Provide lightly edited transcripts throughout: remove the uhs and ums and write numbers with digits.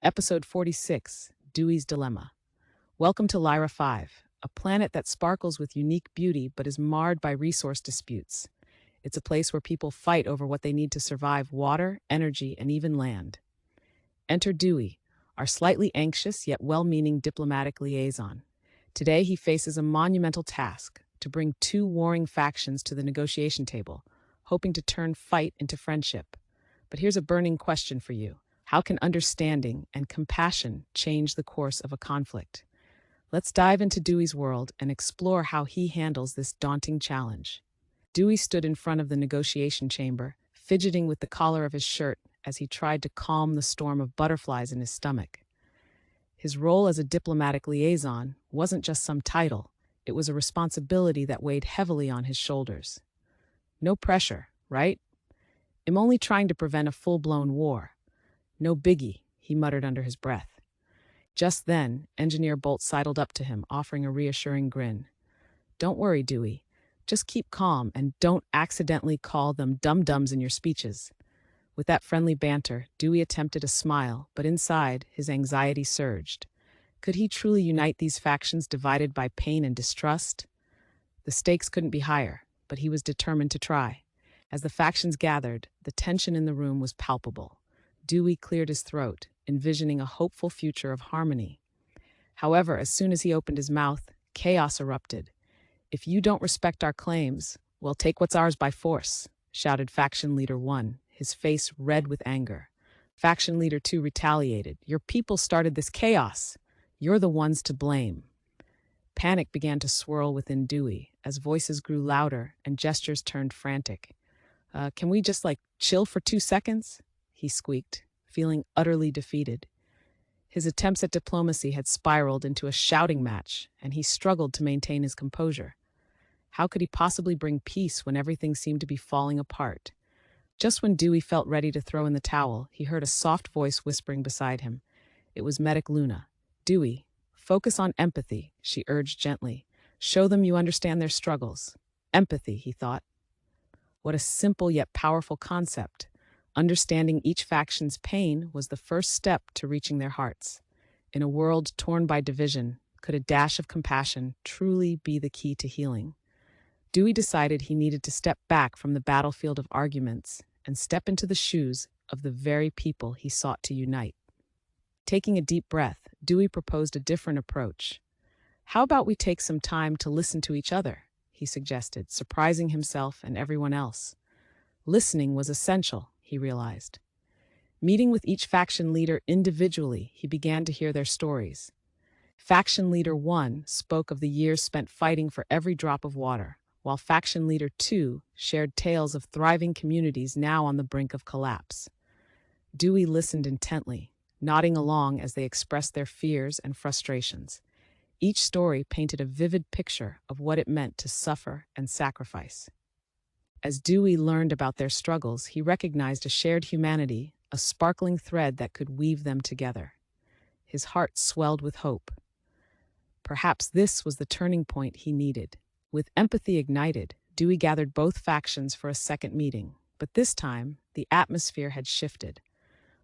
Episode 46, Dewey's Dilemma. Welcome to Lyra 5, a planet that sparkles with unique beauty but is marred by resource disputes. It's a place where people fight over what they need to survive: water, energy, and even land. Enter Dewey, our slightly anxious yet well-meaning diplomatic liaison. Today he faces a monumental task: to bring two warring factions to the negotiation table, hoping to turn fight into friendship. But here's a burning question for you. How can understanding and compassion change the course of a conflict? Let's dive into Dewey's world and explore how he handles this daunting challenge. Dewey stood in front of the negotiation chamber, fidgeting with the collar of his shirt as he tried to calm the storm of butterflies in his stomach. His role as a diplomatic liaison wasn't just some title, it was a responsibility that weighed heavily on his shoulders. No pressure, right? I'm only trying to prevent a full-blown war. No biggie, he muttered under his breath. Just then, Engineer Bolt sidled up to him, offering a reassuring grin. Don't worry, Dewey. Just keep calm and don't accidentally call them dum-dums in your speeches. With that friendly banter, Dewey attempted a smile, but inside, his anxiety surged. Could he truly unite these factions divided by pain and distrust? The stakes couldn't be higher, but he was determined to try. As the factions gathered, the tension in the room was palpable. Dewey cleared his throat, envisioning a hopeful future of harmony. However, as soon as he opened his mouth, chaos erupted. If you don't respect our claims, we'll take what's ours by force, shouted Faction Leader 1, his face red with anger. Faction Leader 2 retaliated. Your people started this chaos. You're the ones to blame. Panic began to swirl within Dewey as voices grew louder and gestures turned frantic. Can we just, chill for 2 seconds? He squeaked, feeling utterly defeated. His attempts at diplomacy had spiraled into a shouting match, and he struggled to maintain his composure. How could he possibly bring peace when everything seemed to be falling apart? Just when Dewey felt ready to throw in the towel, he heard a soft voice whispering beside him. It was Medic Luna. Dewey, focus on empathy, she urged gently. Show them you understand their struggles. Empathy, he thought. What a simple yet powerful concept. Understanding each faction's pain was the first step to reaching their hearts. In a world torn by division, could a dash of compassion truly be the key to healing? Dewey decided he needed to step back from the battlefield of arguments and step into the shoes of the very people he sought to unite. Taking a deep breath, Dewey proposed a different approach. How about we take some time to listen to each other? He suggested, surprising himself and everyone else. Listening was essential, he realized. Meeting with each faction leader individually, he began to hear their stories. Faction Leader 1 spoke of the years spent fighting for every drop of water, while Faction Leader 2 shared tales of thriving communities now on the brink of collapse. Dewey listened intently, nodding along as they expressed their fears and frustrations. Each story painted a vivid picture of what it meant to suffer and sacrifice. As Dewey learned about their struggles, he recognized a shared humanity, a sparkling thread that could weave them together. His heart swelled with hope. Perhaps this was the turning point he needed. With empathy ignited, Dewey gathered both factions for a second meeting, but this time, the atmosphere had shifted.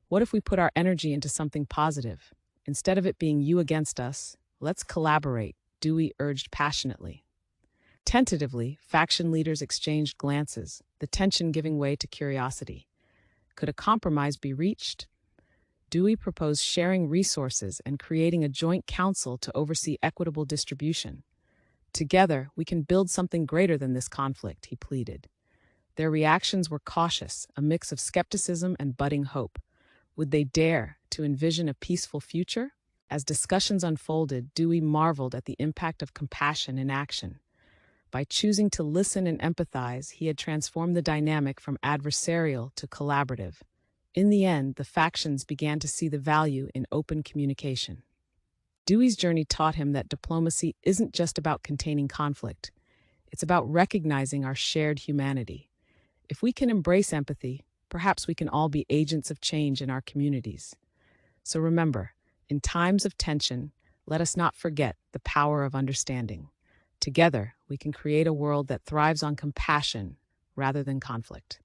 What if we put our energy into something positive? Instead of it being you against us, let's collaborate, Dewey urged passionately. Tentatively, faction leaders exchanged glances, the tension giving way to curiosity. Could a compromise be reached? Dewey proposed sharing resources and creating a joint council to oversee equitable distribution. Together, we can build something greater than this conflict, he pleaded. Their reactions were cautious, a mix of skepticism and budding hope. Would they dare to envision a peaceful future? As discussions unfolded, Dewey marveled at the impact of compassion in action. By choosing to listen and empathize, he had transformed the dynamic from adversarial to collaborative. In the end, the factions began to see the value in open communication. Dewey's journey taught him that diplomacy isn't just about containing conflict. It's about recognizing our shared humanity. If we can embrace empathy, perhaps we can all be agents of change in our communities. So remember, in times of tension, let us not forget the power of understanding. Together, we can create a world that thrives on compassion rather than conflict.